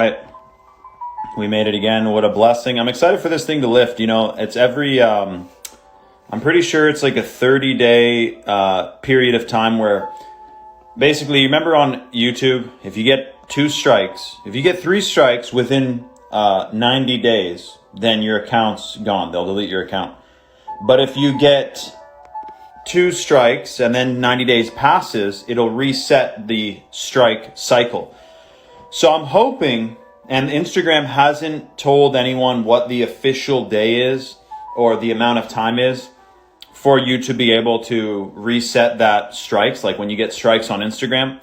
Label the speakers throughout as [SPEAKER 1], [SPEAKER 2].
[SPEAKER 1] Right. We made it again. What a blessing. I'm excited for this thing to lift. You know, it's every, I'm pretty sure it's like a 30-day period of time where basically, you remember on YouTube, if you get 2 strikes, if you get 3 strikes within 90 days, then your account's gone. They'll delete your account. But if you get 2 strikes and then 90 days passes, it'll reset the strike cycle. So I'm hoping, and Instagram hasn't told anyone what the official day is or the amount of time is for you to be able to reset that strikes, like when you get strikes on Instagram.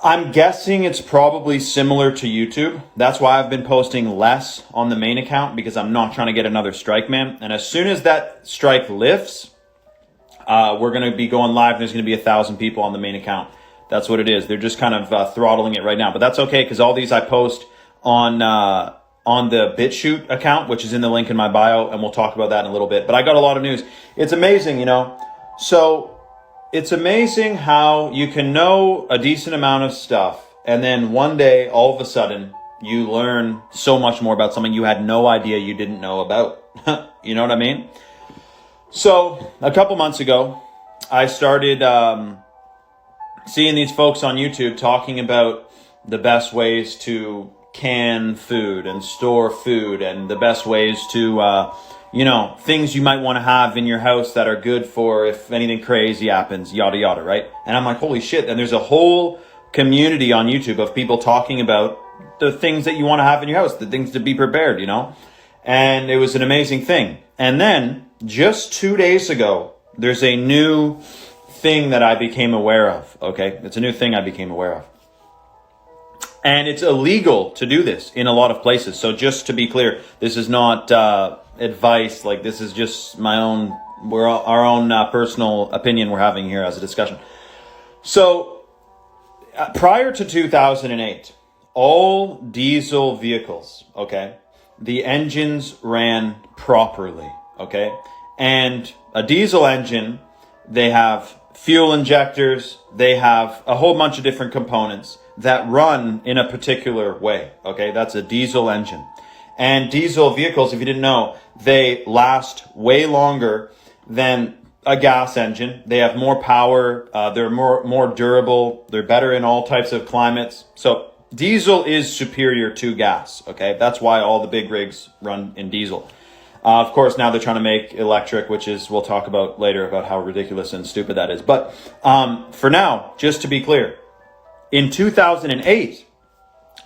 [SPEAKER 1] I'm guessing it's probably similar to YouTube. That's why I've been posting less on the main account, because I'm not trying to get another strike, man. And as soon as that strike lifts, we're going to be going live. There's going to be 1,000 people on the main account. That's what it is. They're just kind of throttling it right now. But that's okay, because all these I post on the BitChute account, which is in the link in my bio, and we'll talk about that in a little bit. But I got a lot of news. It's amazing, you know. So it's amazing how you can know a decent amount of stuff, and then one day, all of a sudden, you learn so much more about something you had no idea you didn't know about. You know what I mean? So a couple months ago, I started seeing these folks on YouTube talking about the best ways to can food and store food, and the best ways to things you might want to have in your house that are good for if anything crazy happens, yada yada, right? And I'm like, holy shit. And there's a whole community on YouTube of people talking about the things that you want to have in your house, the things to be prepared, you know? And it was an amazing thing. And then just 2 days ago, there's a new thing that I became aware of, okay? It's a new thing I became aware of. And it's illegal to do this in a lot of places. So just to be clear, this is not advice. Like, this is just my own, our own personal opinion we're having here as a discussion. So prior to 2008, all diesel vehicles, okay, the engines ran properly, okay? And a diesel engine, they have fuel injectors, they have a whole bunch of different components that run in a particular way, okay? That's a diesel engine. And diesel vehicles, if you didn't know, they last way longer than a gas engine. They have more power, they're more durable, they're better in all types of climates. So diesel is superior to gas, okay? That's why all the big rigs run in diesel. Of course, now they're trying to make electric, which is, we'll talk about later about how ridiculous and stupid that is. But for now, just to be clear, in 2008,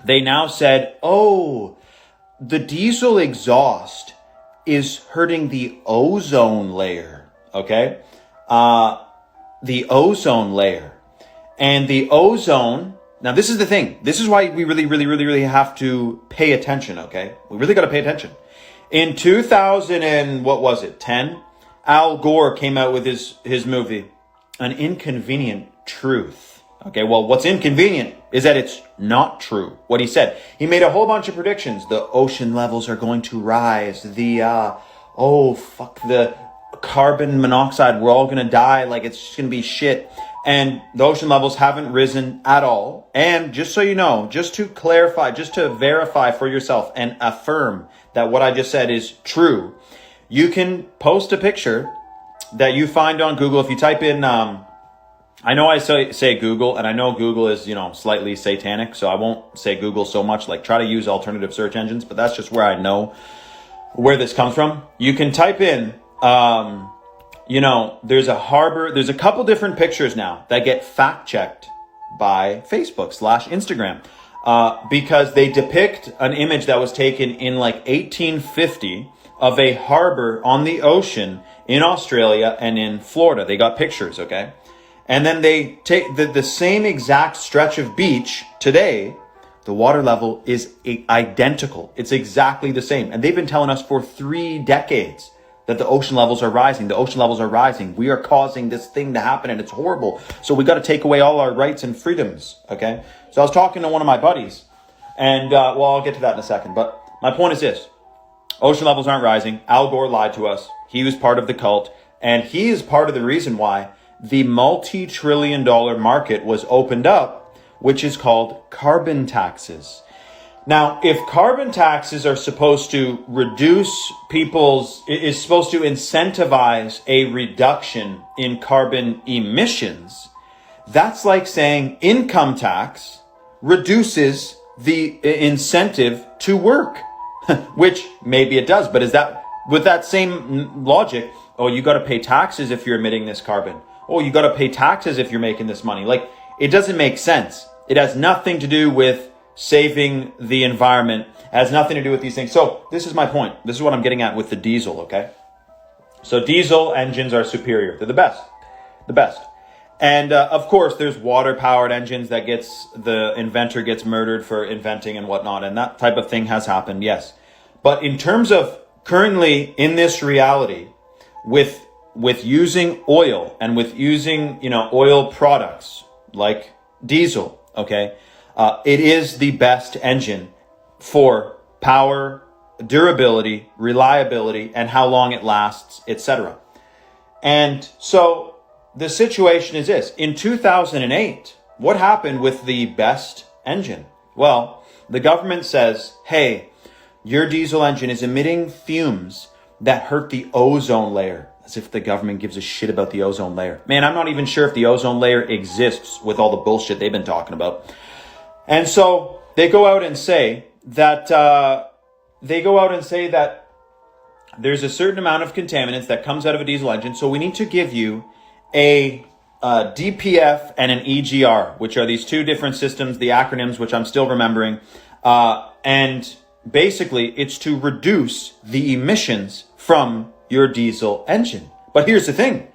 [SPEAKER 1] they now said, oh, the diesel exhaust is hurting the ozone layer, okay? The ozone layer. And the ozone, now this is the thing. This is why we really have to pay attention, okay? We really got to pay attention. In 10, Al Gore came out with his movie, An Inconvenient Truth. Okay, well, what's inconvenient is that it's not true, what he said. He made a whole bunch of predictions. The ocean levels are going to rise. The carbon monoxide, we're all going to die. Like, it's just going to be shit. And the ocean levels haven't risen at all. And just so you know, just to clarify, just to verify for yourself and affirm that what I just said is true, you can post a picture that you find on Google. If you type in, I know I say Google, and I know Google is, slightly satanic, so I won't say Google so much. Like, try to use alternative search engines, but that's just where I know where this comes from. You can type in, there's a harbor, there's a couple different pictures now that get fact-checked by Facebook/Instagram, because they depict an image that was taken in like 1850 of a harbor on the ocean in Australia and in Florida. They got pictures, okay? And then they take the same exact stretch of beach today. The water level is identical. It's exactly the same. And they've been telling us for 3 decades that the ocean levels are rising. The ocean levels are rising. We are causing this thing to happen, and it's horrible. So we got to take away all our rights and freedoms, okay? So I was talking to one of my buddies, and I'll get to that in a second. But my point is this. Ocean levels aren't rising. Al Gore lied to us. He was part of the cult, and he is part of the reason why the multi-trillion-dollar market was opened up, which is called carbon taxes. Now, if carbon taxes are supposed to is supposed to incentivize a reduction in carbon emissions, that's like saying income tax reduces the incentive to work, which maybe it does, but is that, with that same logic, oh, you got to pay taxes if you're emitting this carbon. Oh, you got to pay taxes if you're making this money. Like, it doesn't make sense. It has nothing to do with saving the environment. It has nothing to do with these things. So this is my point. This is what I'm getting at with the diesel, okay? So diesel engines are superior. They're the best. The best. And of course, there's water-powered engines that the inventor gets murdered for inventing and whatnot. And that type of thing has happened, yes. But in terms of currently in this reality, with using oil and with using, oil products like diesel, okay? It is the best engine for power, durability, reliability, and how long it lasts, etc. And so the situation is this. In 2008, what happened with the best engine? Well, the government says, hey, your diesel engine is emitting fumes that hurt the ozone layer. As if the government gives a shit about the ozone layer. Man, I'm not even sure if the ozone layer exists with all the bullshit they've been talking about. And so they go out and say that there's a certain amount of contaminants that comes out of a diesel engine. So we need to give you a DPF and an EGR, which are these two different systems, the acronyms, which I'm still remembering. And basically, it's to reduce the emissions from your diesel engine. But here's the thing.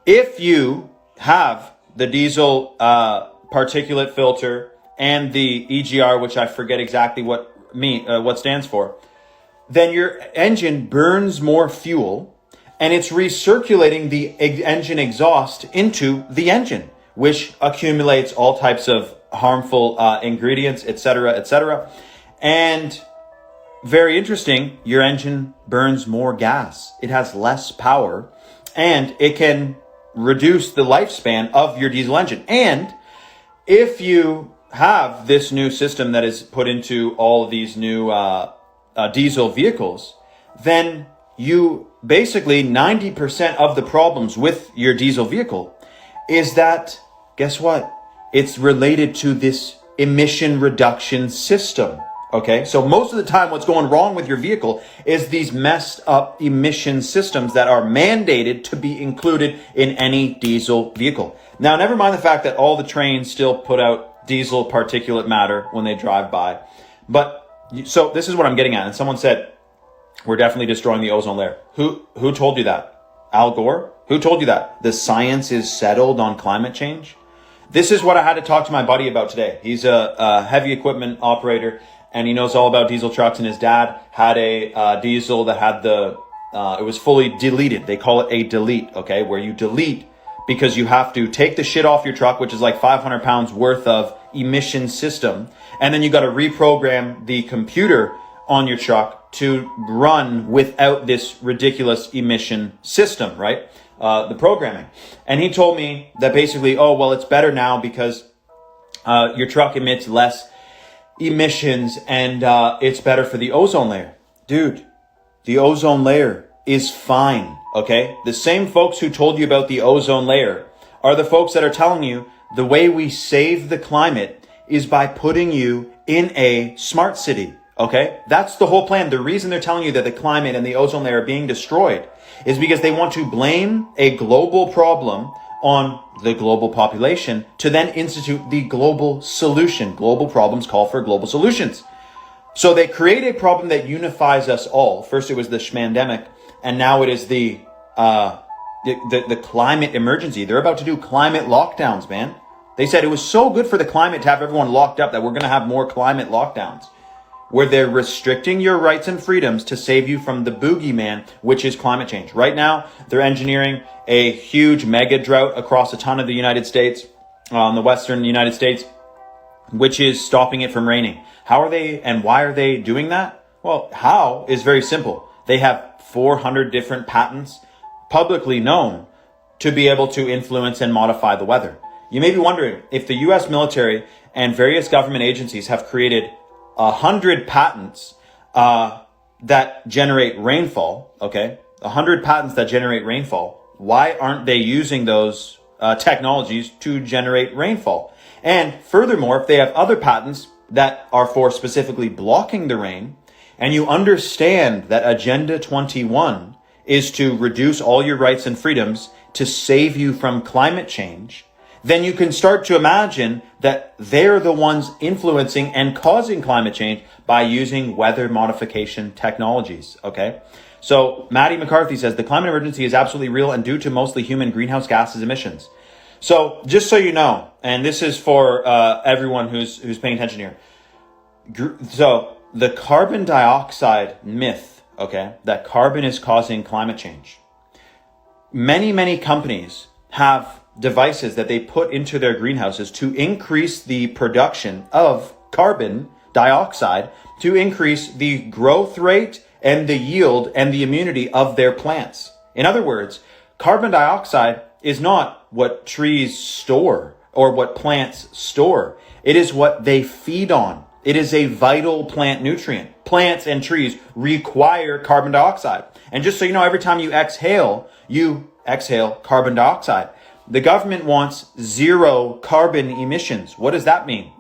[SPEAKER 1] If you have the diesel particulate filter and the EGR, which I forget exactly what stands for, then your engine burns more fuel and it's recirculating the engine exhaust into the engine, which accumulates all types of harmful ingredients, etc., etc. And very interesting, your engine burns more gas. It has less power and it can reduce the lifespan of your diesel engine. And if you have this new system that is put into all of these new diesel vehicles, then you basically 90% of the problems with your diesel vehicle is that, guess what? It's related to this emission reduction system. Okay, so most of the time what's going wrong with your vehicle is these messed up emission systems that are mandated to be included in any diesel vehicle. Now, never mind the fact that all the trains still put out diesel particulate matter when they drive by. But, so this is what I'm getting at. And someone said, we're definitely destroying the ozone layer. Who told you that? Al Gore? Who told you that? The science is settled on climate change? This is what I had to talk to my buddy about today. He's a heavy equipment operator. And he knows all about diesel trucks, and his dad had a diesel that had it was fully deleted. They call it a delete, okay? Where you delete because you have to take the shit off your truck, which is like 500 pounds worth of emission system. And then you got to reprogram the computer on your truck to run without this ridiculous emission system, right? The programming. And he told me that basically, oh, well, it's better now because your truck emits less emissions and it's better for the ozone layer. Dude, the ozone layer is fine, okay? The same folks who told you about the ozone layer are the folks that are telling you the way we save the climate is by putting you in a smart city, okay? That's the whole plan. The reason they're telling you that the climate and the ozone layer are being destroyed is because they want to blame a global problem on the global population to then institute the global solution. Global problems call for global solutions. So they create a problem that unifies us all. First it was the schmandemic, and now it is the climate emergency. They're about to do climate lockdowns, man. They said it was so good for the climate to have everyone locked up that we're going to have more climate lockdowns, where they're restricting your rights and freedoms to save you from the boogeyman, which is climate change. Right now, they're engineering a huge mega drought across a ton of the United States, the western United States, which is stopping it from raining. How are they and why are they doing that? Well, how is very simple. They have 400 different patents publicly known to be able to influence and modify the weather. You may be wondering if the U.S. military and various government agencies have created 100 patents that generate rainfall, okay? 100 patents that generate rainfall. Why aren't they using those technologies to generate rainfall? And furthermore, if they have other patents that are for specifically blocking the rain, and you understand that Agenda 21 is to reduce all your rights and freedoms to save you from climate change, then you can start to imagine that they're the ones influencing and causing climate change by using weather modification technologies, okay? So Maddie McCarthy says, the climate emergency is absolutely real and due to mostly human greenhouse gases emissions. So just so you know, and this is for everyone who's paying attention here. So the carbon dioxide myth, okay, that carbon is causing climate change. Many companies have devices that they put into their greenhouses to increase the production of carbon dioxide, to increase the growth rate and the yield and the immunity of their plants. In other words, carbon dioxide is not what trees store or what plants store. It is what they feed on. It is a vital plant nutrient. Plants and trees require carbon dioxide. And just so you know, every time you exhale carbon dioxide. The government wants zero carbon emissions. What does that mean?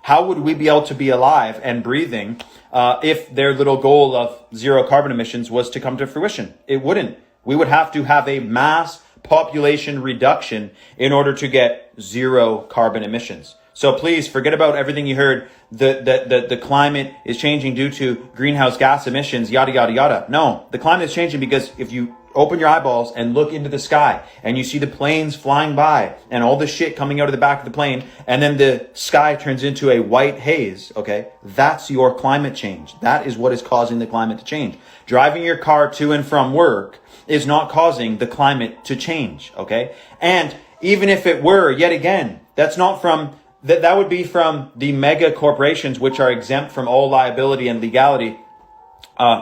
[SPEAKER 1] How would we be able to be alive and breathing if their little goal of zero carbon emissions was to come to fruition? It wouldn't. We would have to have a mass population reduction in order to get zero carbon emissions. So please forget about everything you heard. The climate is changing due to greenhouse gas emissions, yada, yada, yada. No, the climate is changing because if you open your eyeballs and look into the sky and you see the planes flying by and all the shit coming out of the back of the plane, and then the sky turns into a white haze, okay? That's your climate change. That is what is causing the climate to change. Driving your car to and from work is not causing the climate to change, okay? And even if it were, yet again, that's not from, that would be from the mega corporations, which are exempt from all liability and legality,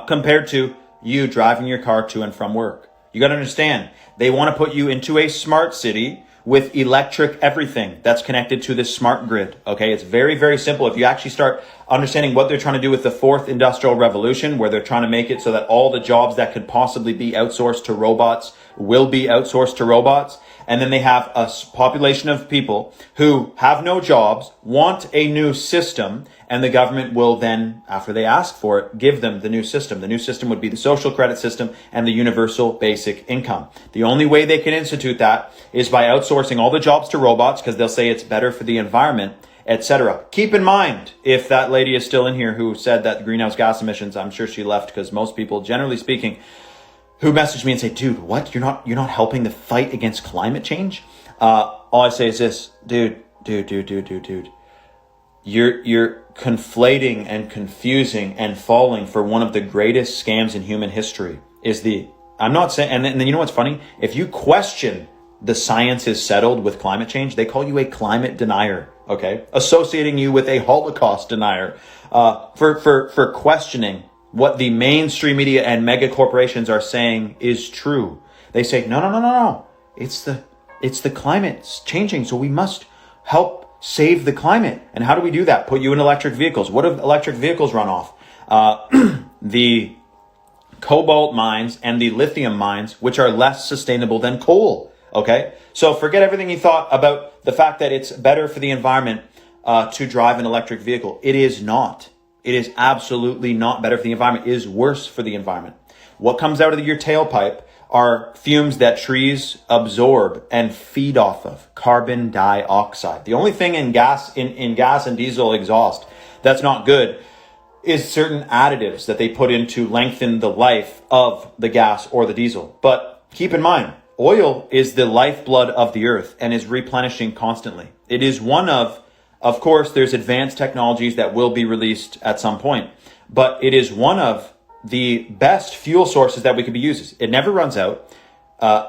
[SPEAKER 1] compared to you driving your car to and from work. You got to understand, they want to put you into a smart city with electric everything that's connected to this smart grid. Okay, it's very simple. If you actually start understanding what they're trying to do with the fourth industrial revolution, where they're trying to make it so that all the jobs that could possibly be outsourced to robots will be outsourced to robots. And then they have a population of people who have no jobs, want a new system, and the government will then, after they ask for it, give them the new system. The new system would be the social credit system and the universal basic income. The only way they can institute that is by outsourcing all the jobs to robots, because they'll say it's better for the environment, etc. Keep in mind, if that lady is still in here who said that the greenhouse gas emissions, I'm sure she left because most people, generally speaking, who messaged me and say, dude, what? You're not helping the fight against climate change? All I say is this, dude. You're conflating and confusing and falling for one of the greatest scams in human history. I'm not saying, and then you know what's funny? If you question the science is settled with climate change, they call you a climate denier, okay? Associating you with a Holocaust denier, for questioning what the mainstream media and mega corporations are saying is true. They say, no. It's the climate's changing, so we must help save the climate. And how do we do that? Put you in electric vehicles. What if electric vehicles run off? The cobalt mines and the lithium mines, which are less sustainable than coal. Okay? So forget everything you thought about the fact that it's better for the environment to drive an electric vehicle. It is not. It is absolutely not better for the environment. It is worse for the environment. What comes out of your tailpipe are fumes that trees absorb and feed off of, carbon dioxide. The only thing in gas and diesel exhaust that's not good is certain additives that they put in to lengthen the life of the gas or the diesel. But keep in mind, oil is the lifeblood of the earth and is replenishing constantly. It is one of course, there's advanced technologies that will be released at some point, but it is one of the best fuel sources that we could be using. It never runs out.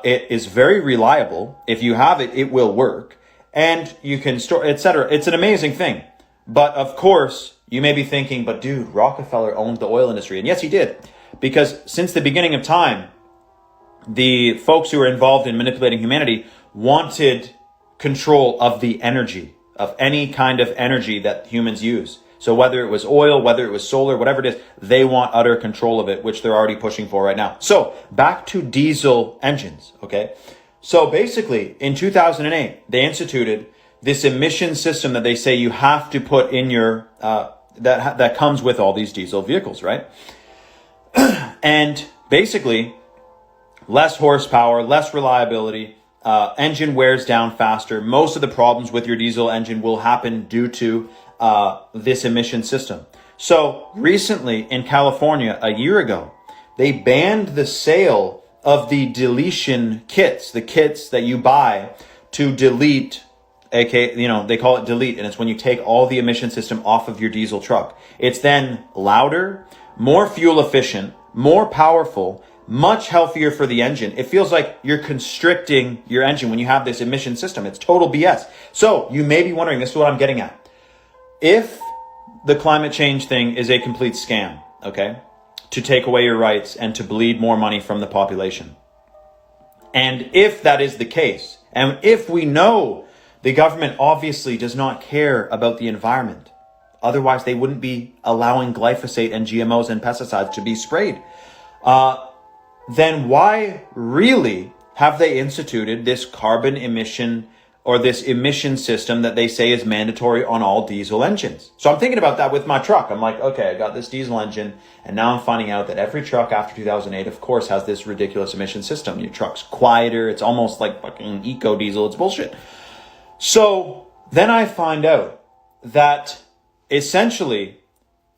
[SPEAKER 1] It is very reliable. If you have it, it will work, and you can store, etc. It's an amazing thing. But of course, you may be thinking, but dude, Rockefeller owned the oil industry. And yes, he did, because since the beginning of time, the folks who were involved in manipulating humanity wanted control of the energy, of any kind of energy that humans use. So whether it was oil, whether it was solar, whatever it is, they want utter control of it, which they're already pushing for right now. So back to diesel engines, okay? So basically, in 2008, they instituted this emission system that they say you have to put in your, that comes with all these diesel vehicles, right? And basically, less horsepower, less reliability, engine wears down faster. Most of the problems with your diesel engine will happen due to this emission system. So recently in California, a year ago, they banned the sale of the deletion kits, the kits that you buy to delete, aka, they call it delete, and it's when you take all the emission system off of your diesel truck. It's then louder, more fuel efficient, more powerful, much healthier for the engine. It feels like you're constricting your engine when you have this emission system. It's total BS. So you may be wondering, this is what I'm getting at. If the climate change thing is a complete scam, okay, to take away your rights and to bleed more money from the population, and if that is the case, and if we know the government obviously does not care about the environment, otherwise they wouldn't be allowing glyphosate and GMOs and pesticides to be sprayed, then why really have they instituted this carbon emission or this emission system that they say is mandatory on all diesel engines? So I'm thinking about that with my truck. I'm like, okay, I got this diesel engine, and now I'm finding out that every truck after 2008, of course, has this ridiculous emission system. Your truck's quieter. It's almost like fucking eco diesel. It's bullshit. So then I find out that essentially,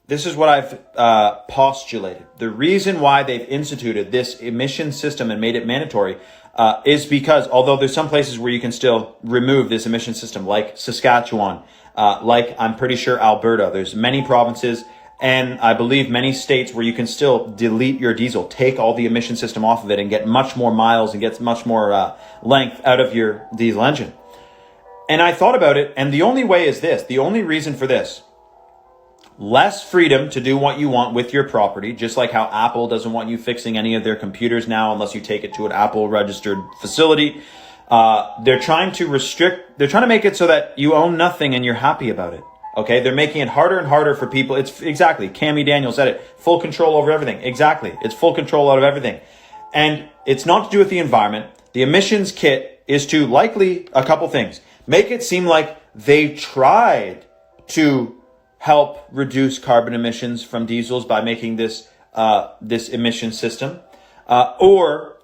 [SPEAKER 1] this is what I've postulated. The reason why they've instituted this emission system and made it mandatory is because although there's some places where you can still remove this emission system, like Saskatchewan, like I'm pretty sure Alberta, there's many provinces and I believe many states where you can still delete your diesel, take all the emission system off of it and get much more miles and get much more length out of your diesel engine. And I thought about it, and the only way is this, the only reason for this: less freedom to do what you want with your property, just like how Apple doesn't want you fixing any of their computers now unless you take it to an Apple registered facility. They're trying to make it so that you own nothing and you're happy about it. Okay, they're making it harder and harder for people. It's exactly, Cammie Daniels said it, full control over everything. Exactly, it's full control out of everything. And it's not to do with the environment. The emissions kit is to likely a couple things. Make it seem like they tried to help reduce carbon emissions from diesels by making this this emission system, or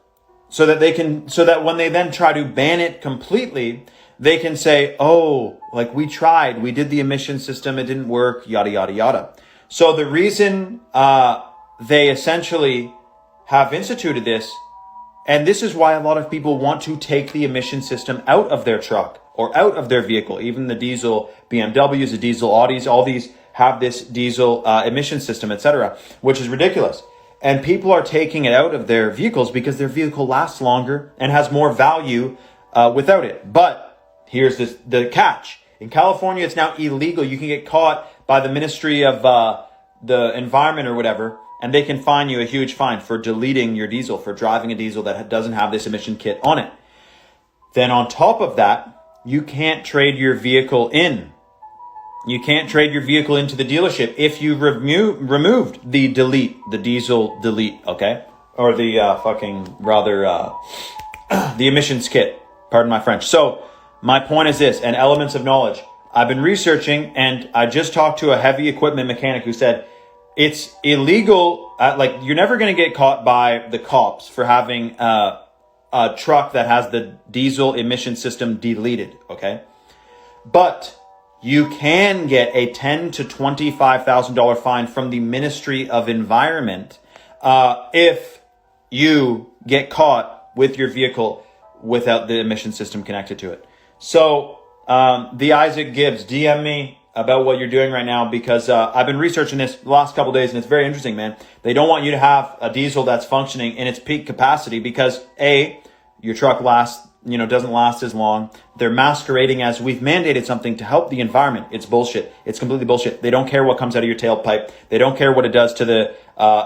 [SPEAKER 1] so that when they then try to ban it completely, they can say, oh, like we tried, we did the emission system, it didn't work, yada, yada, yada. So the reason they essentially have instituted this, and this is why a lot of people want to take the emission system out of their truck or out of their vehicle, even the diesel BMWs, the diesel Audis, all these have this diesel emission system, etc., which is ridiculous. And people are taking it out of their vehicles because their vehicle lasts longer and has more value without it. But here's the catch. In California, it's now illegal. You can get caught by the Ministry of the Environment or whatever, and they can fine you a huge fine for deleting your diesel, for driving a diesel that doesn't have this emission kit on it. Then on top of that, you can't trade your vehicle in. You can't trade your vehicle into the dealership if you removed the diesel delete, okay? Or the the emissions kit, pardon my French. So my point is this, and elements of knowledge. I've been researching, and I just talked to a heavy equipment mechanic who said it's illegal. Like, you're never going to get caught by the cops for having a truck that has the diesel emission system deleted, okay? But you can get a $10,000 to $25,000 fine from the Ministry of Environment if you get caught with your vehicle without the emission system connected to it. So the Isaac Gibbs, DM me about what you're doing right now, because I've been researching this the last couple of days, and it's very interesting, man. They don't want you to have a diesel that's functioning in its peak capacity because A, your truck doesn't last as long. They're masquerading as we've mandated something to help the environment. It's bullshit. It's completely bullshit. They don't care what comes out of your tailpipe. They don't care what it does to the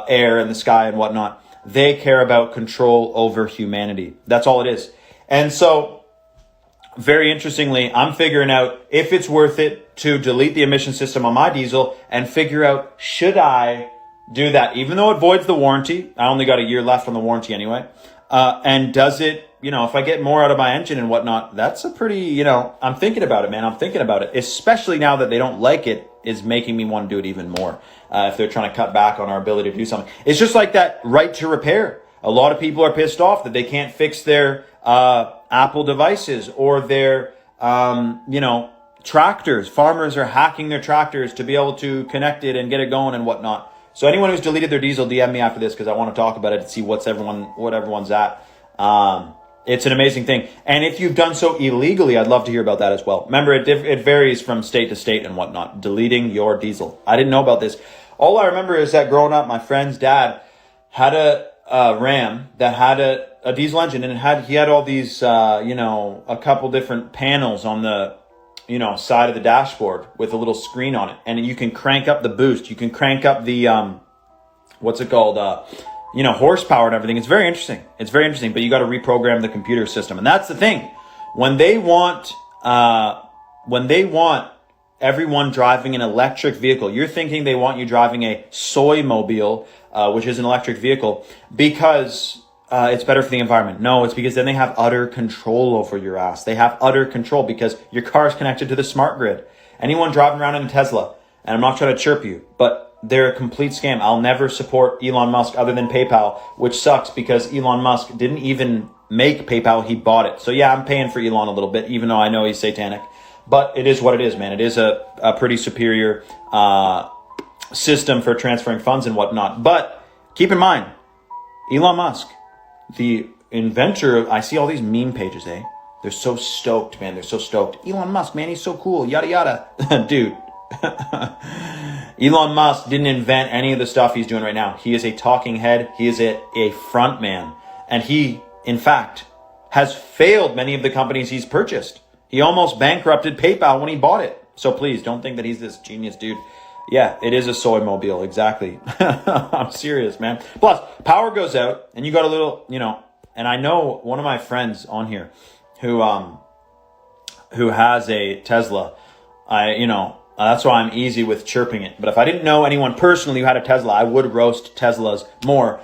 [SPEAKER 1] air and the sky and whatnot. They care about control over humanity. That's all it is. And so very interestingly, I'm figuring out if it's worth it to delete the emission system on my diesel and figure out, should I do that? Even though it voids the warranty, I only got a year left on the warranty anyway. And does it, if I get more out of my engine and whatnot, that's a pretty, I'm thinking about it, man. I'm thinking about it, especially now that they don't like it, is making me want to do it even more. If they're trying to cut back on our ability to do something. It's just like that right to repair. A lot of people are pissed off that they can't fix their, Apple devices or their, tractors. Farmers are hacking their tractors to be able to connect it and get it going and whatnot. So anyone who's deleted their diesel, DM me after this because I want to talk about it and see what everyone's at. It's an amazing thing. And if you've done so illegally, I'd love to hear about that as well. Remember, it varies from state to state and whatnot. Deleting your diesel. I didn't know about this. All I remember is that growing up, my friend's dad had a Ram that had a diesel engine, and he had all these, a couple different panels on the, side of the dashboard with a little screen on it. And you can crank up the boost. You can crank up the, horsepower and everything. It's very interesting. But you got to reprogram the computer system. And that's the thing. When they want everyone driving an electric vehicle, you're thinking they want you driving a soy mobile, which is an electric vehicle, because it's better for the environment. No, it's because then they have utter control over your ass. They have utter control because your car is connected to the smart grid. Anyone driving around in a Tesla, and I'm not trying to chirp you, but they're a complete scam. I'll never support Elon Musk other than PayPal, which sucks because Elon Musk didn't even make PayPal. He bought it. So yeah, I'm paying for Elon a little bit, even though I know he's satanic. But it is what it is, man. It is a pretty superior system for transferring funds and whatnot. But keep in mind, Elon Musk, the inventor of, I see all these meme pages, eh? They're so stoked, man. They're so stoked. Elon Musk, man, he's so cool. Yada, yada. Dude. Elon Musk didn't invent any of the stuff he's doing right now. He is a talking head. He is a front man. And he, in fact, has failed many of the companies he's purchased. He almost bankrupted PayPal when he bought it. So please don't think that he's this genius dude. Yeah, it is a soy mobile. Exactly. I'm serious, man. Plus, power goes out and you got a little, and I know one of my friends on here who has a Tesla. That's why I'm easy with chirping it. But if I didn't know anyone personally who had a Tesla, I would roast Teslas more,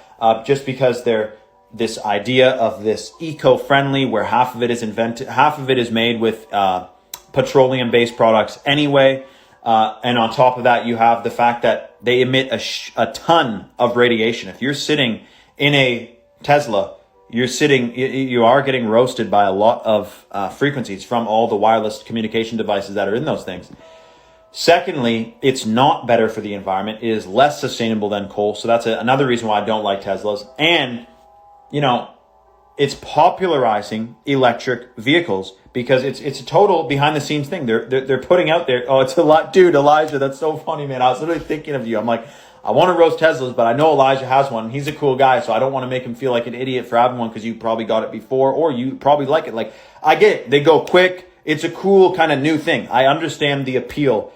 [SPEAKER 1] just because they're this idea of this eco-friendly, where half of it is made with petroleum-based products anyway. And on top of that, you have the fact that they emit a ton of radiation. If you're sitting in a Tesla, you are getting roasted by a lot of frequencies from all the wireless communication devices that are in those things. Secondly, it's not better for the environment. It is less sustainable than coal. So that's another reason why I don't like Teslas. And, it's popularizing electric vehicles because it's a total behind the scenes thing. They're putting out there. Oh, it's a lot, dude. Elijah, that's so funny, man. I was literally thinking of you. I'm like, I want to roast Teslas, but I know Elijah has one. He's a cool guy, so I don't want to make him feel like an idiot for having one because you probably got it before or you probably like it. Like, I get it. They go quick. It's a cool kind of new thing. I understand the appeal.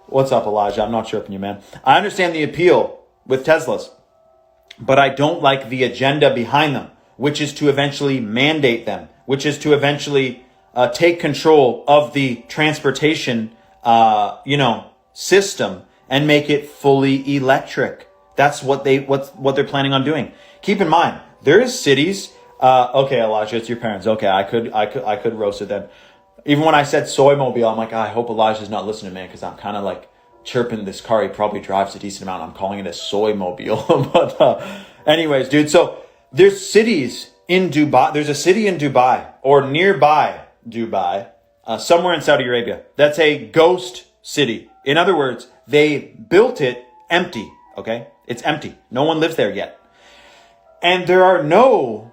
[SPEAKER 1] What's up, Elijah? I'm not chirping you, man. I understand the appeal with Teslas, but I don't like the agenda behind them, which is to eventually mandate them, which is to eventually take control of the transportation, system and make it fully electric. That's what they're planning on doing. Keep in mind, there is cities. Okay, Elijah, it's your parents. Okay, I could roast it then. Even when I said soy mobile, I'm like, I hope Elijah's not listening, man, because I'm kind of like chirping this car. He probably drives a decent amount. I'm calling it a soy mobile. But anyways, dude, so there's cities in Dubai. There's a city in Dubai or nearby Dubai, somewhere in Saudi Arabia. That's a ghost city. In other words, they built it empty. Okay. It's empty. No one lives there yet. And there are no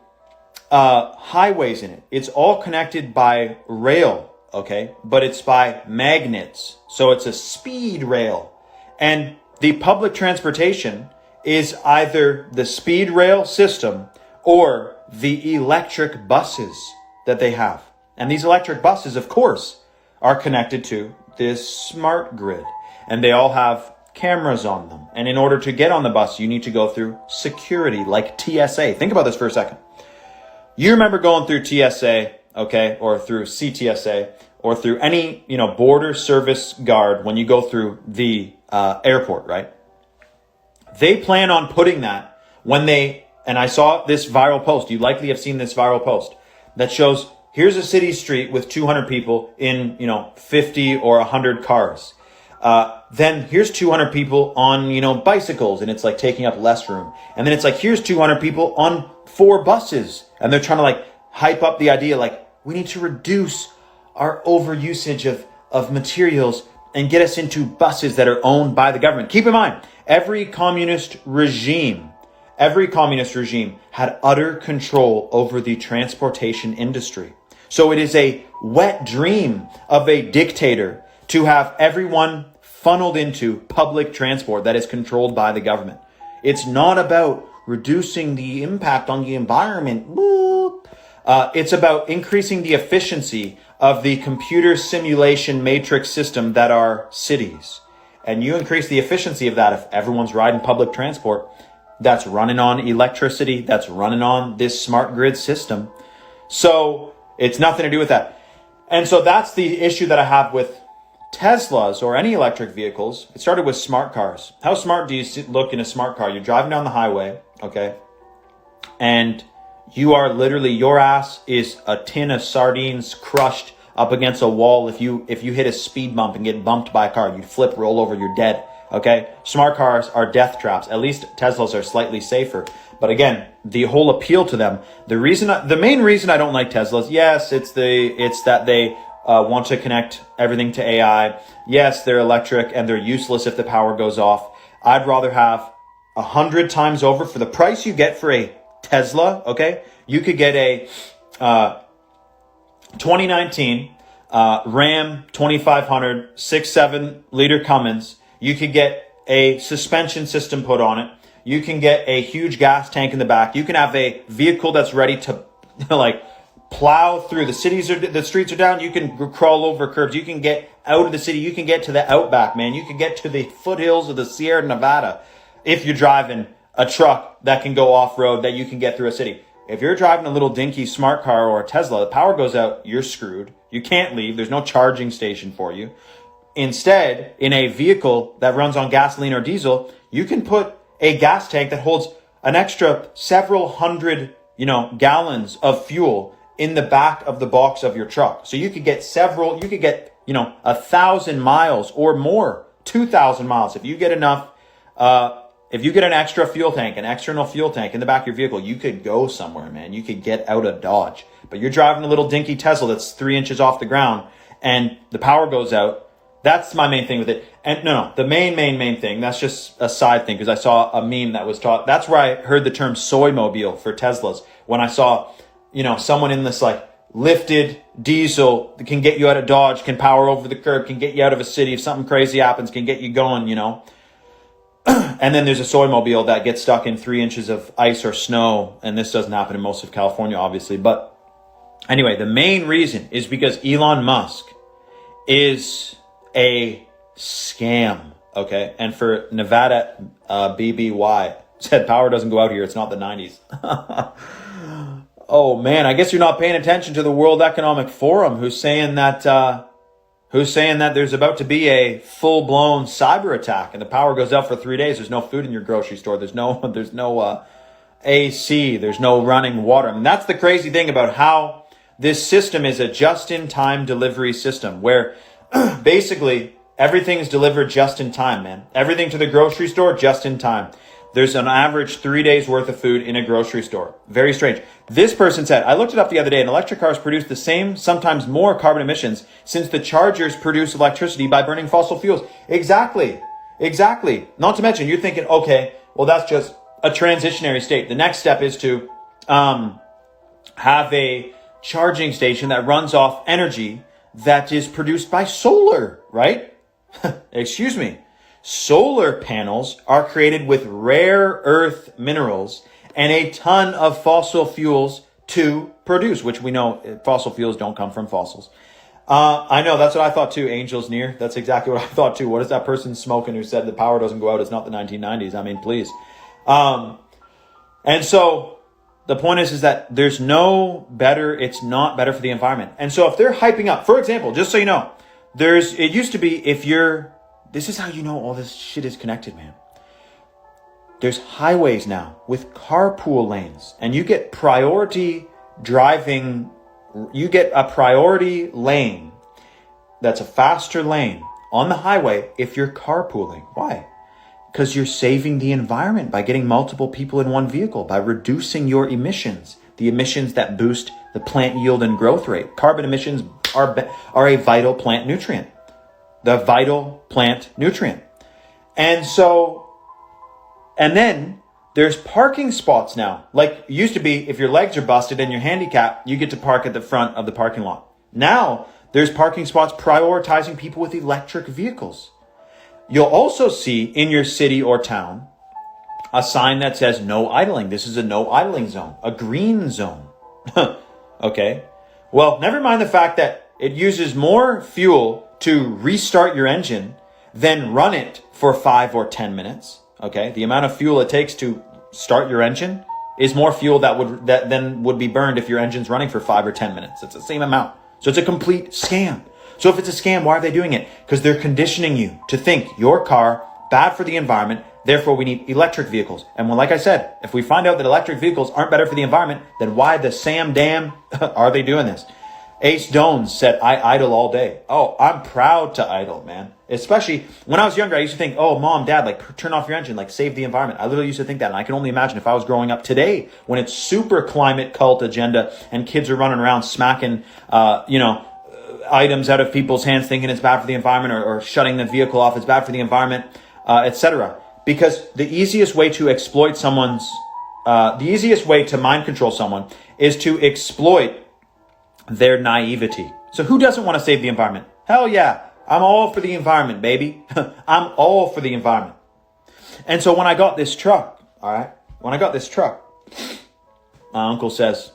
[SPEAKER 1] highways in it. It's all connected by rail. Okay. But it's by magnets. So it's a speed rail. And the public transportation is either the speed rail system or the electric buses that they have. And these electric buses, of course, are connected to this smart grid. And they all have cameras on them. And in order to get on the bus, you need to go through security, like TSA. Think about this for a second. You remember going through TSA okay, or through CTSA, or through any, border service guard when you go through the airport, right? They plan on putting that and I saw this viral post, you likely have seen this viral post, that shows here's a city street with 200 people in, 50 or 100 cars. Then here's 200 people on, bicycles, and it's like taking up less room. And then it's like, here's 200 people on 4 buses. And they're trying to like hype up the idea, like, we need to reduce our overusage of materials and get us into buses that are owned by the government. Keep in mind, every communist regime had utter control over the transportation industry. So it is a wet dream of a dictator to have everyone funneled into public transport that is controlled by the government. It's not about reducing the impact on the environment. It's about increasing the efficiency of the computer simulation matrix system that are cities. And you increase the efficiency of that if everyone's riding public transport that's running on electricity, that's running on this smart grid system. So it's nothing to do with that. And so that's the issue that I have with Teslas or any electric vehicles. It started with smart cars. How smart do you look in a smart car? You're driving down the highway, okay? And you are literally, your ass is a tin of sardines crushed up against a wall. If you hit a speed bump and get bumped by a car, you flip, roll over, you're dead. Okay? Smart cars are death traps. At least Teslas are slightly safer. But again, the whole appeal to them, the main reason I don't like Teslas, yes, it's that they want to connect everything to AI. Yes, they're electric and they're useless if the power goes off. I'd rather have 100 times over for the price you get for a Tesla, okay? You could get a 2019 Ram 2500 6-7 liter Cummins. You could get a suspension system put on it. You can get a huge gas tank in the back. You can have a vehicle that's ready to like plow through. The streets are down. You can crawl over curbs. You can get out of the city. You can get to the outback, man. You can get to the foothills of the Sierra Nevada if you're driving a truck that can go off-road, that you can get through a city. If you're driving a little dinky smart car or a Tesla, the power goes out, you're screwed. You can't leave. There's no charging station for you. Instead, in a vehicle that runs on gasoline or diesel, you can put a gas tank that holds an extra several hundred, gallons of fuel in the back of the box of your truck. So you could get 1,000 miles or more, 2,000 miles. If you get enough, if you get an extra fuel tank, an external fuel tank in the back of your vehicle, you could go somewhere, man. You could get out of Dodge. But you're driving a little dinky Tesla that's 3 inches off the ground and the power goes out. That's my main thing with it. And no, the main thing, that's just a side thing, because I saw a meme that was taught. That's where I heard the term soy mobile for Teslas. When I saw, someone in this like lifted diesel that can get you out of Dodge, can power over the curb, can get you out of a city. If something crazy happens, can get you going, And then there's a soy mobile that gets stuck in 3 inches of ice or snow. And this doesn't happen in most of California, obviously. But anyway, the main reason is because Elon Musk is a scam, okay? And for Nevada, BBY said power doesn't go out here. It's not the 90s. Oh man, I guess you're not paying attention to the World Economic Forum, who's saying that there's about to be a full-blown cyber attack and the power goes out for 3 days. There's no food in your grocery store. There's no AC. There's no running water. And that's the crazy thing about how this system is a just-in-time delivery system where basically everything is delivered just in time, man. Everything to the grocery store, just in time. There's an average 3 days worth of food in a grocery store. Very strange. This person said, I looked it up the other day, and electric cars produce the same, sometimes more carbon emissions since the chargers produce electricity by burning fossil fuels. Exactly. Not to mention, you're thinking, okay, well, that's just a transitionary state. The next step is to have a charging station that runs off energy that is produced by solar, right? Excuse me. Solar panels are created with rare earth minerals and a ton of fossil fuels to produce, which we know fossil fuels don't come from fossils. I know, that's what I thought too, Angels Near. That's exactly what I thought too. What is that person smoking who said the power doesn't go out? It's not the 1990s. I mean, please. And so the point is that there's no better, it's not better for the environment. And so if they're hyping up, for example, just so you know, it used to be this is how you know all this shit is connected, man. There's highways now with carpool lanes, and you get priority driving, you get a priority lane that's a faster lane on the highway if you're carpooling. Why? Because you're saving the environment by getting multiple people in one vehicle, by reducing your emissions, the emissions that boost the plant yield and growth rate. Carbon emissions are a vital plant nutrient, the vital plant nutrient. And then there's parking spots now. Like it used to be, if your legs are busted and you're handicapped, you get to park at the front of the parking lot. Now there's parking spots prioritizing people with electric vehicles. You'll also see in your city or town a sign that says no idling. This is a no idling zone, a green zone. Okay. Well, never mind the fact that it uses more fuel to restart your engine than run it for 5 or 10 minutes. Okay. The amount of fuel it takes to start your engine is more fuel that then would be burned if your engine's running for 5 or 10 minutes. It's the same amount. So it's a complete scam. So if it's a scam, why are they doing it? Because they're conditioning you to think your car, bad for the environment, therefore we need electric vehicles. And well, like I said, if we find out that electric vehicles aren't better for the environment, then why the Sam damn are they doing this? Ace Dones said, I idle all day. Oh, I'm proud to idle, man. Especially when I was younger, I used to think, oh, mom, dad, like turn off your engine, like save the environment. I literally used to think that. And I can only imagine if I was growing up today when it's super climate cult agenda and kids are running around smacking, items out of people's hands thinking it's bad for the environment, or shutting the vehicle off, it's bad for the environment, etc. Because the easiest way to exploit the easiest way to mind control someone is to exploit their naivety. So who doesn't want to save the environment? Hell yeah. I'm all for the environment, baby. I'm all for the environment. And so when I got this truck, my uncle says,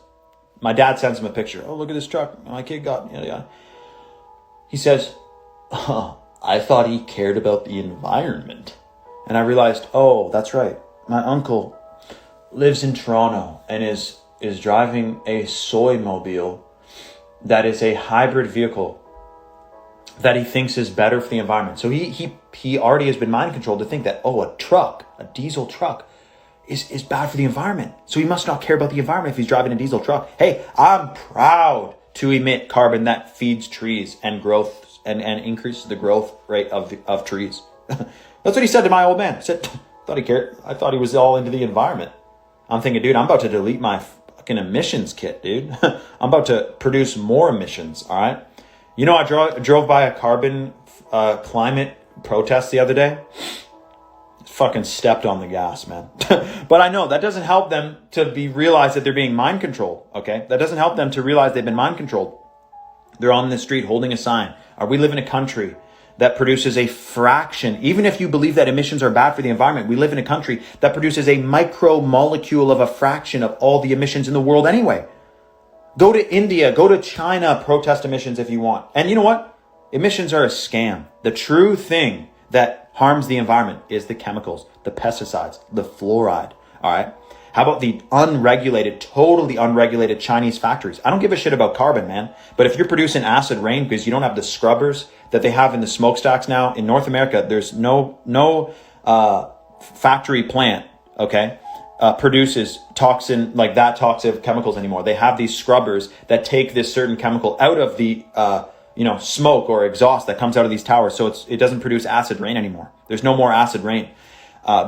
[SPEAKER 1] my dad sends him a picture. Oh, look at this truck my kid got. Yada, yada. He says, oh, I thought he cared about the environment. And I realized, oh, that's right. My uncle lives in Toronto and is driving a soy mobile that is a hybrid vehicle that he thinks is better for the environment. So he already has been mind controlled to think that, oh, a diesel truck is bad for the environment. So he must not care about the environment if he's driving a diesel truck. Hey, I'm proud to emit carbon that feeds trees and growth and increases the growth rate of trees. That's what he said to my old man. He said, thought he cared. I thought he was all into the environment. I'm thinking, dude, I'm about to delete my fucking emissions kit, dude. I'm about to produce more emissions. All right. You know, I drove by a carbon climate protest the other day. Fucking stepped on the gas, man. But I know that doesn't help them to realize that they're being mind controlled. Okay. That doesn't help them to realize they've been mind controlled. They're on the street holding a sign. We live in a country that produces a fraction. Even if you believe that emissions are bad for the environment, we live in a country that produces a micromolecule of a fraction of all the emissions in the world anyway. Go to India, go to China, protest emissions if you want. And you know what? Emissions are a scam. The true thing that harms the environment is the chemicals, the pesticides, the fluoride. All right. How about the totally unregulated Chinese factories? I don't give a shit about carbon, man. But if you're producing acid rain because you don't have the scrubbers that they have in the smokestacks now in North America, there's no factory plant, okay, produces toxic chemicals anymore. They have these scrubbers that take this certain chemical out of the smoke or exhaust that comes out of these towers, so it doesn't produce acid rain anymore. There's no more acid rain.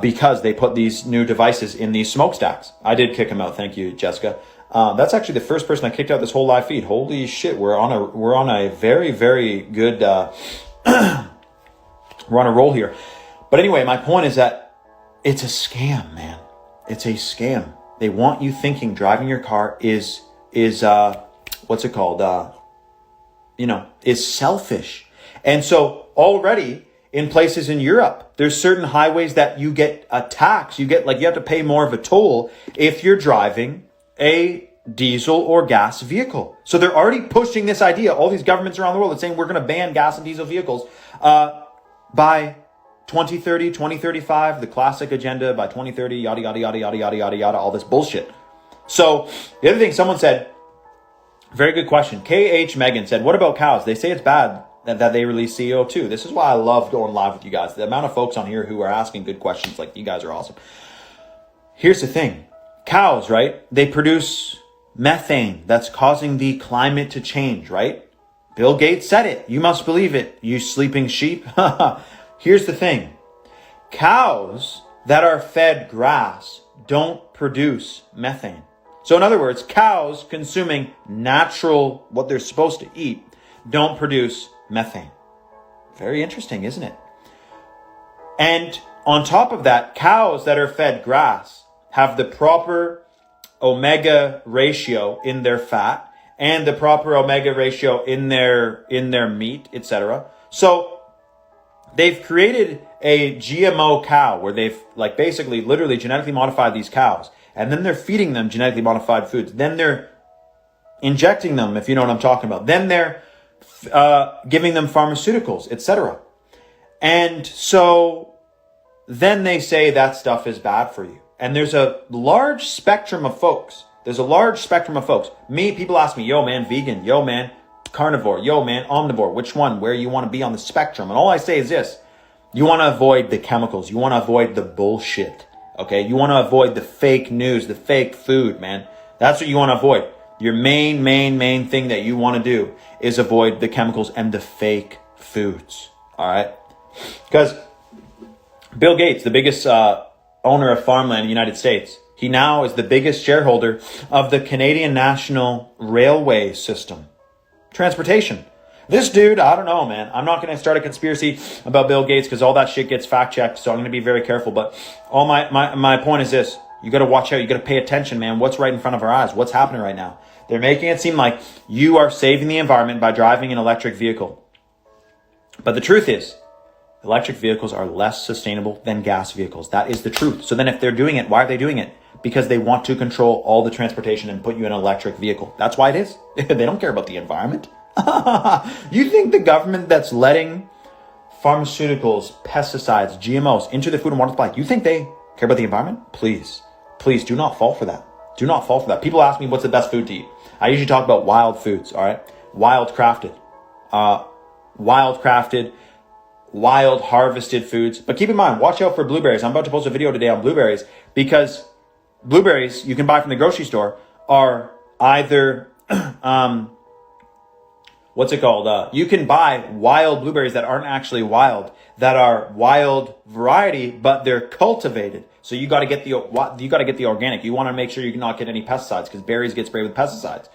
[SPEAKER 1] Because they put these new devices in these smokestacks. I did kick him out. Thank you, Jessica. That's actually the first person I kicked out this whole live feed. Holy shit. We're on a very, very good, we're on a roll here. But anyway, my point is that it's a scam, man. It's a scam. They want you thinking driving your car is what's it called? Is selfish. And so already, in places in Europe, there's certain highways that you get a tax. You have to pay more of a toll if you're driving a diesel or gas vehicle. So they're already pushing this idea. All these governments around the world are saying we're going to ban gas and diesel vehicles by 2030, 2035, the classic agenda by 2030, yada, yada, yada, yada, yada, yada, yada, all this bullshit. So the other thing someone said, very good question. KH Megan said, what about cows? They say it's bad that they release CO2. This is why I love going live with you guys. The amount of folks on here who are asking good questions, like you guys are awesome. Here's the thing. Cows, right? They produce methane that's causing the climate to change, right? Bill Gates said it. You must believe it, you sleeping sheep. Here's the thing. Cows that are fed grass don't produce methane. So in other words, cows consuming natural, what they're supposed to eat, don't produce methane. Very interesting, isn't it? And on top of that, cows that are fed grass have the proper omega ratio in their fat and the proper omega ratio in their meat, etc. So they've created a GMO cow where they've like basically literally genetically modified these cows, and then they're feeding them genetically modified foods. Then they're injecting them, if you know what I'm talking about. Then they're giving them pharmaceuticals, etc. And so then they say that stuff is bad for you. And there's a large spectrum of folks. Me, people ask me, yo man, vegan, yo man, carnivore, yo man, omnivore, which one, where you want to be on the spectrum. And all I say is this, you want to avoid the chemicals. You want to avoid the bullshit. Okay. You want to avoid the fake news, the fake food, man. That's what you want to avoid. Your main thing that you want to do is avoid the chemicals and the fake foods. All right. Because Bill Gates, the biggest owner of farmland in the United States, he now is the biggest shareholder of the Canadian National Railway System. Transportation. This dude, I don't know, man. I'm not going to start a conspiracy about Bill Gates because all that shit gets fact checked. So I'm going to be very careful. But all my point is this. You got to watch out. You got to pay attention, man. What's right in front of our eyes? What's happening right now? They're making it seem like you are saving the environment by driving an electric vehicle. But the truth is, electric vehicles are less sustainable than gas vehicles. That is the truth. So then if they're doing it, why are they doing it? Because they want to control all the transportation and put you in an electric vehicle. That's why it is. They don't care about the environment. You think the government that's letting pharmaceuticals, pesticides, GMOs into the food and water supply, you think they care about the environment? Please do not fall for that. Do not fall for that. People ask me what's the best food to eat. I usually talk about wild foods, all right? Wild crafted, wild harvested foods. But keep in mind, watch out for blueberries. I'm about to post a video today on blueberries because blueberries you can buy from the grocery store are either, you can buy wild blueberries that aren't actually wild, that are wild variety, but they're cultivated. So you got to get the organic. You want to make sure you not get any pesticides because berries get sprayed with pesticides.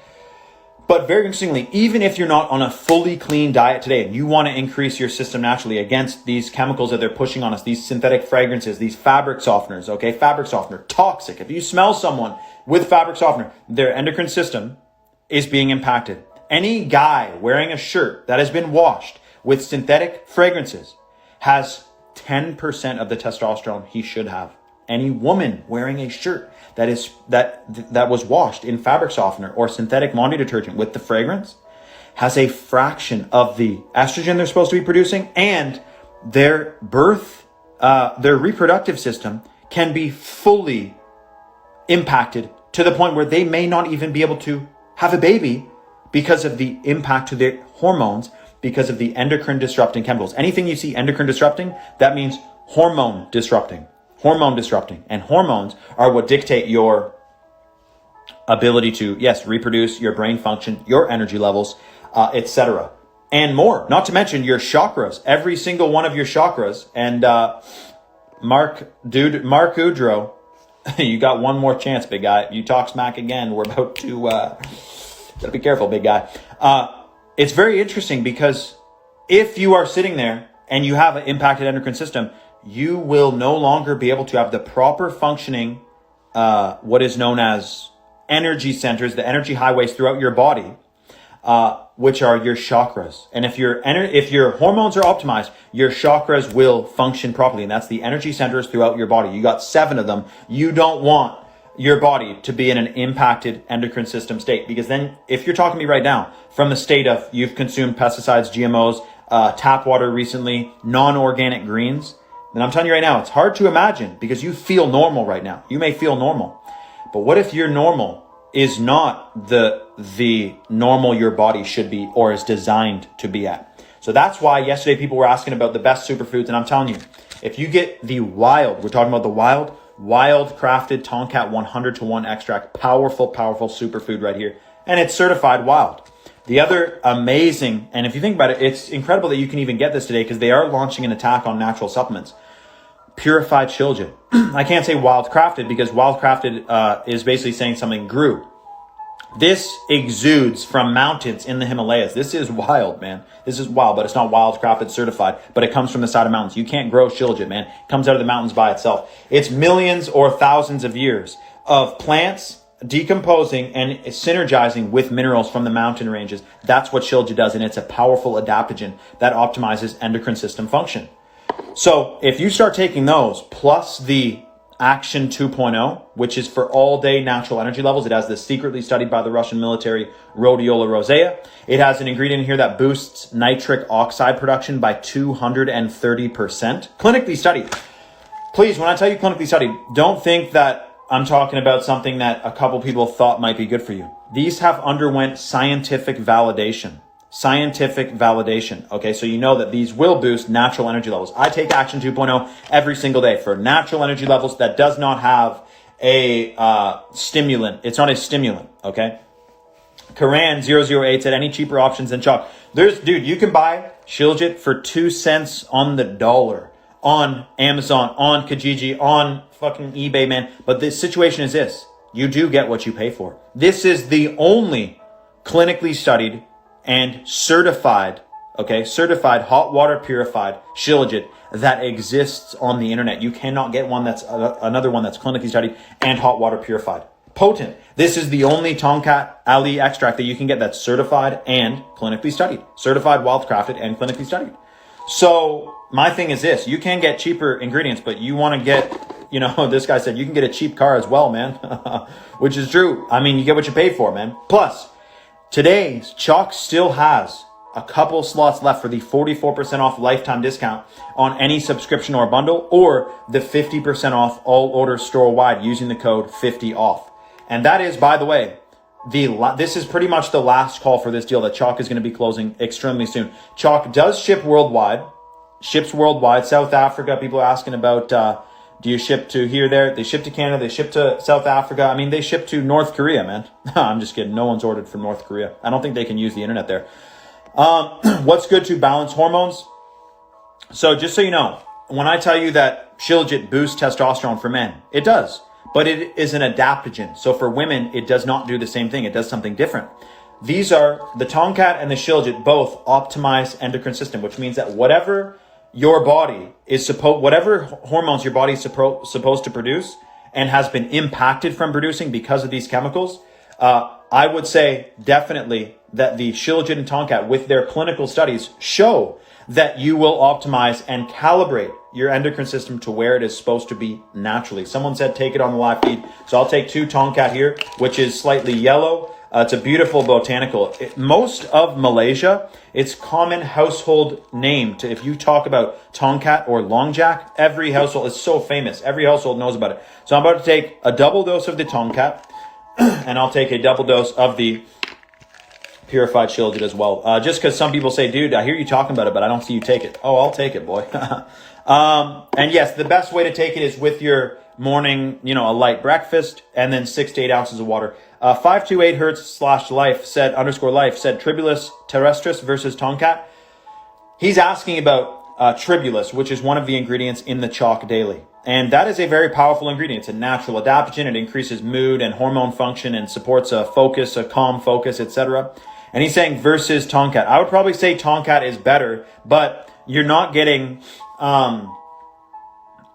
[SPEAKER 1] But very interestingly, even if you're not on a fully clean diet today and you want to increase your system naturally against these chemicals that they're pushing on us, these synthetic fragrances, these fabric softeners, okay? Fabric softener, toxic. If you smell someone with fabric softener, their endocrine system is being impacted. Any guy wearing a shirt that has been washed with synthetic fragrances has 10% of the testosterone he should have. Any woman wearing a shirt that was washed in fabric softener or synthetic laundry detergent with the fragrance has a fraction of the estrogen they're supposed to be producing, and their reproductive system can be fully impacted to the point where they may not even be able to have a baby because of the impact to their hormones, because of the endocrine disrupting chemicals. Anything you see endocrine disrupting, that means hormone disrupting. And hormones are what dictate your ability to, yes, reproduce, your brain function, your energy levels, etc. And more. Not to mention your chakras. Every single one of your chakras. And Mark Udro, you got one more chance, big guy. You talk smack again, we're about to gotta be careful, big guy. It's very interesting because if you are sitting there and you have an impacted endocrine system, you will no longer be able to have the proper functioning, what is known as energy centers, the energy highways throughout your body, which are your chakras. And if your hormones are optimized, your chakras will function properly. And that's the energy centers throughout your body. You got 7 of them. You don't want your body to be in an impacted endocrine system state, because then if you're talking to me right now from the state of you've consumed pesticides, GMOs, tap water recently, non-organic greens, then I'm telling you right now, it's hard to imagine because you feel normal right now. You may feel normal. But But what if your normal is not the normal your body should be or is designed to be at? So that's why yesterday people were asking about the best superfoods. And I'm telling you, if you get the wild, we're talking about the wild crafted Tongkat 100-to-1 extract, powerful superfood right here. And it's certified wild. The other amazing, and if you think about it, it's incredible that you can even get this today because they are launching an attack on natural supplements. Purified Shilajit. I can't say wild crafted because wild crafted is basically saying something grew. This exudes from mountains in the Himalayas. This is wild, man. This is wild, but it's not wild crafted certified, but it comes from the side of mountains. You can't grow Shilajit, man. It comes out of the mountains by itself. It's millions or thousands of years of plants decomposing and synergizing with minerals from the mountain ranges. That's what Shilajit does, and it's a powerful adaptogen that optimizes endocrine system function. So if you start taking those, plus the Action 2.0, which is for all day natural energy levels. It has this secretly studied by the Russian military rhodiola rosea. It has an ingredient here that boosts nitric oxide production by 230%. Clinically studied. Please, when I tell you clinically studied, don't think that I'm talking about something that a couple people thought might be good for you. These have underwent scientific validation. Okay, so you know that these will boost natural energy levels. I take Action 2.0 every single day for natural energy levels that does not have a stimulant. It's not a stimulant, okay? Karan 008 said any cheaper options than chalk. Dude, you can buy Shilajit for 2 cents on the dollar on Amazon, on Kijiji, on fucking eBay, man. But the situation is this. You do get what you pay for. This is the only clinically studied and certified hot water purified Shilajit that exists on the internet. You cannot get one that's another one that's clinically studied and hot water purified. Potent. This is the only Tongkat Ali extract that you can get that's certified and clinically studied. Certified, wildcrafted, and clinically studied. So my thing is this, you can get cheaper ingredients, but you want to get, this guy said you can get a cheap car as well, man, which is true. I mean, you get what you pay for, man. Plus, today's Chalk still has a couple slots left for the 44% off lifetime discount on any subscription or bundle, or the 50% off all orders store-wide using the code 50OFF. And that is, by the way, this is pretty much the last call for this deal that Chalk is going to be closing extremely soon. Chalk does ship worldwide, South Africa. People are asking about, do you ship to here, there? They ship to Canada. They ship to South Africa. I mean, they ship to North Korea, man. I'm just kidding. No one's ordered from North Korea. I don't think they can use the internet there. What's good to balance hormones? So just so you know, when I tell you that Shilajit boosts testosterone for men, it does. But it is an adaptogen. So for women, it does not do the same thing. It does something different. These are the Tongkat and the Shilajit both optimize endocrine system, which means that whatever your body is whatever hormones your body is supposed to produce and has been impacted from producing because of these chemicals, I would say definitely that the Shilajit and Tongkat with their clinical studies show that you will optimize and calibrate your endocrine system to where it is supposed to be naturally. Someone said take it on the live feed. So I'll take 2 Tongkat here, which is slightly yellow. It's a beautiful botanical. Most of Malaysia, it's common household name to, if you talk about Tongkat or Longjack, every household is so famous. Every household knows about it. So I'm about to take a double dose of the Tongkat and I'll take a double dose of the purified Shilajit as well. Just because some people say, dude, I hear you talking about it, but I don't see you take it. Oh, I'll take it, boy. And yes, the best way to take it is with your morning, a light breakfast and then 6 to 8 ounces of water. 528 Hertz /life said _life said Tribulus terrestris versus Tongkat. He's asking about Tribulus, which is one of the ingredients in the Chalk Daily. And that is a very powerful ingredient. It's a natural adaptogen. It increases mood and hormone function and supports a focus, a calm focus, etc. And he's saying versus Tongkat. I would probably say Tongkat is better, but you're not getting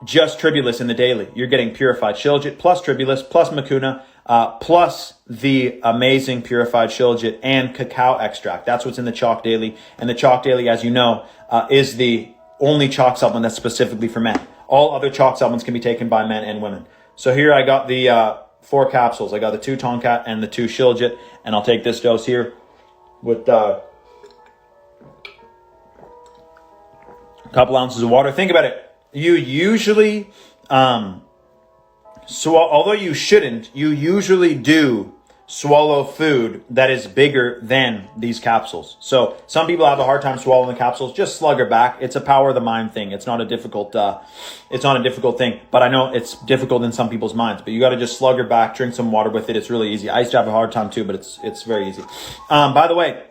[SPEAKER 1] just Tribulus in the daily. You're getting purified Shilajit plus Tribulus plus Mucuna plus the amazing purified Shilajit and cacao extract. That's what's in the Chalk Daily. And the Chalk Daily, as you know, is the only chalk supplement that's specifically for men. All other chalk supplements can be taken by men and women. So here I got the 4 capsules. I got the 2 Tongkat and the 2 Shilajit. And I'll take this dose here with a couple ounces of water. Think about it. You usually So although you shouldn't, you usually do swallow food that is bigger than these capsules. So some people have a hard time swallowing the capsules. Just slug her back. It's a power of the mind thing. It's not a difficult thing. But I know it's difficult in some people's minds. But you got to just slug her back, drink some water with it. It's really easy. I used to have a hard time too, but it's very easy. By the way,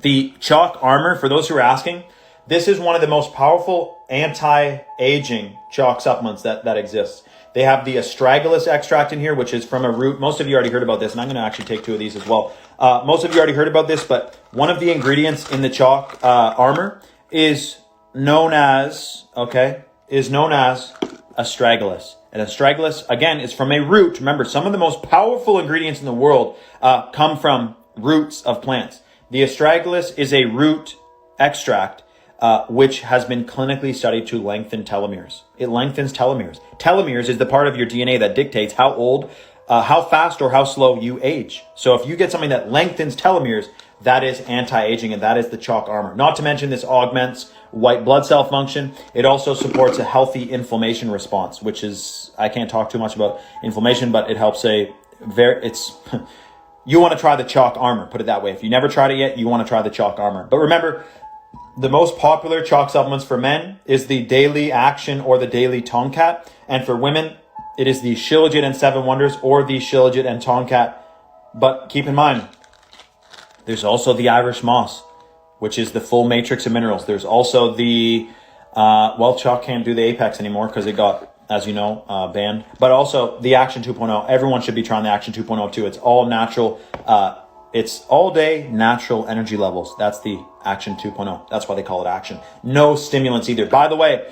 [SPEAKER 1] the Chalk Armor, for those who are asking, this is one of the most powerful anti-aging chalk supplements that exists. They have the astragalus extract in here, which is from a root. Most of you already heard about this, and I'm going to actually take 2 of these as well. Most of you already heard about this, but one of the ingredients in the Chalk Armor is known as astragalus. And astragalus, again, is from a root. Remember, some of the most powerful ingredients in the world come from roots of plants. The astragalus is a root extract which has been clinically studied to lengthen telomeres. It lengthens telomeres. Telomeres is the part of your DNA that dictates how old, how fast or how slow you age. So if you get something that lengthens telomeres, that is anti-aging, and that is the Chalk Armor. Not to mention this augments white blood cell function. It also supports a healthy inflammation response, which is, I can't talk too much about inflammation, but it helps you want to try the Chalk Armor, put it that way. If you never tried it yet, you want to try the Chalk Armor. But remember, the most popular chalk supplements for men is the Daily Action or the Daily Tonkat. And for women, it is the Shilajit and 7 Wonders or the Shilajit and Tonkat. But keep in mind, there's also the Irish Moss, which is the full matrix of minerals. There's also the, chalk can't do the Apex anymore because it got, as you know, banned. But also the Action 2.0. Everyone should be trying the Action 2.0 too. It's all natural. It's all day natural energy levels. That's the Action 2.0. That's why they call it Action. No stimulants either. By the way,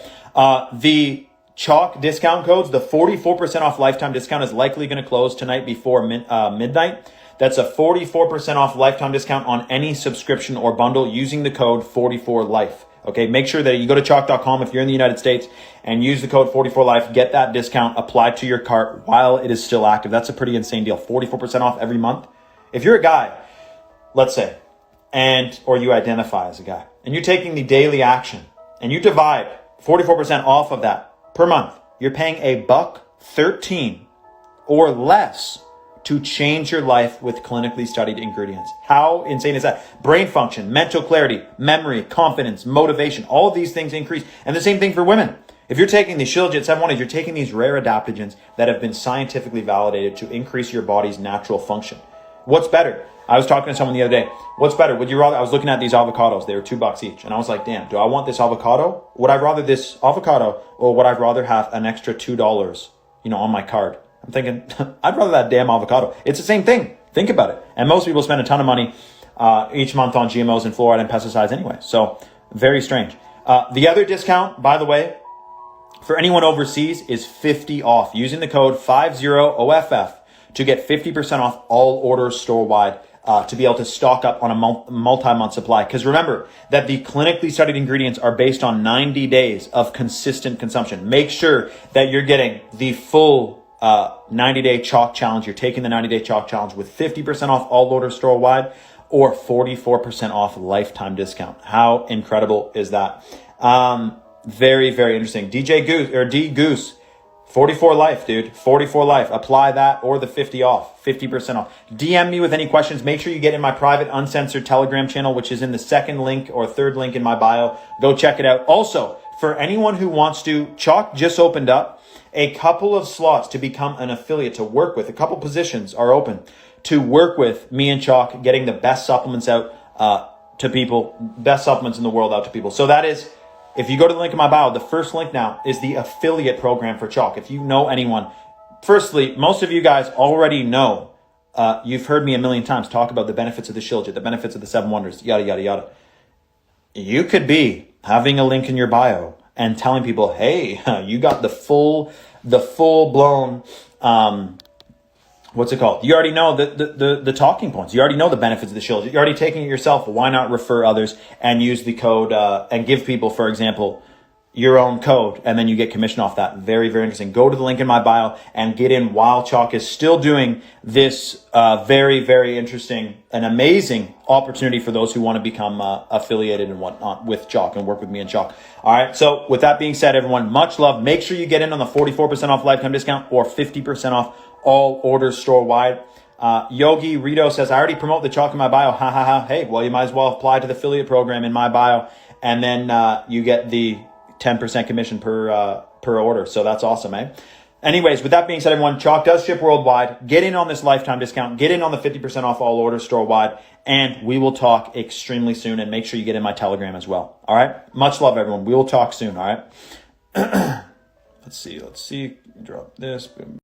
[SPEAKER 1] the Chalk discount codes, the 44% off lifetime discount is likely going to close tonight before midnight. That's a 44% off lifetime discount on any subscription or bundle using the code 44life. Okay, make sure that you go to chalk.com if you're in the United States and use the code 44life. Get that discount applied to your cart while it is still active. That's a pretty insane deal. 44% off every month. If you're a guy, let's say, or you identify as a guy, and you're taking the Daily Action, and you divide 44% off of that per month, you're paying $113 or less to change your life with clinically studied ingredients. How insane is that? Brain function, mental clarity, memory, confidence, motivation, all of these things increase. And the same thing for women. If you're taking the Shilajit 7 Wonders, you're taking these rare adaptogens that have been scientifically validated to increase your body's natural function. What's better? I was talking to someone the other day. What's better? Would you rather? I was looking at these avocados. They were $2 each. And I was like, damn, do I want this avocado? Would I rather this avocado, or would I rather have an extra $2, on my card? I'm thinking, I'd rather that damn avocado. It's the same thing. Think about it. And most people spend a ton of money each month on GMOs and fluoride and pesticides anyway. So very strange. The other discount, by the way, for anyone overseas is 50 off using the code 50OFF to get 50% off all orders store-wide. To be able to stock up on a multi-month supply. Because remember that the clinically studied ingredients are based on 90 days of consistent consumption. Make sure that you're getting the full 90-day chalk challenge. You're taking the 90-day chalk challenge with 50% off all orders store-wide or 44% off lifetime discount. How incredible is that? Very, very interesting. DJ Goose or D Goose. 44life, dude. 44life. Apply that or the 50 off. 50% off. DM me with any questions. Make sure you get in my private uncensored Telegram channel, which is in the second link or third link in my bio. Go check it out. Also, for anyone who wants to, Chalk just opened up a couple of slots to become an affiliate to work with. A couple positions are open to work with me and Chalk, getting the best supplements out to people, best supplements in the world out to people. So that is, if you go to the link in my bio, the first link now is the affiliate program for Chalk. If you know anyone, firstly, most of you guys already know, you've heard me a million times talk about the benefits of the Shilajit, the benefits of the 7 Wonders, yada, yada, yada. You could be having a link in your bio and telling people, hey, you got the full blown, what's it called? You already know the talking points. You already know the benefits of the Shilajit. You're already taking it yourself. Why not refer others and use the code and give people, for example, your own code, and then you get commission off that. Very, very interesting. Go to the link in my bio and get in while Chalk is still doing this very, very interesting and amazing opportunity for those who want to become affiliated and whatnot with Chalk and work with me and Chalk. All right. So with that being said, everyone, much love. Make sure you get in on the 44% off lifetime discount or 50% off all orders store wide. Yogi Rito says, I already promote the Chalk in my bio. Ha ha ha. Hey, well, you might as well apply to the affiliate program in my bio, and then you get the 10% commission per order. So that's awesome, eh? Anyways, with that being said, everyone, Chalk does ship worldwide. Get in on this lifetime discount. Get in on the 50% off all orders store wide. And we will talk extremely soon. And make sure you get in my Telegram as well. All right? Much love, everyone. We will talk soon. All right? Let's see. Drop this. Boom.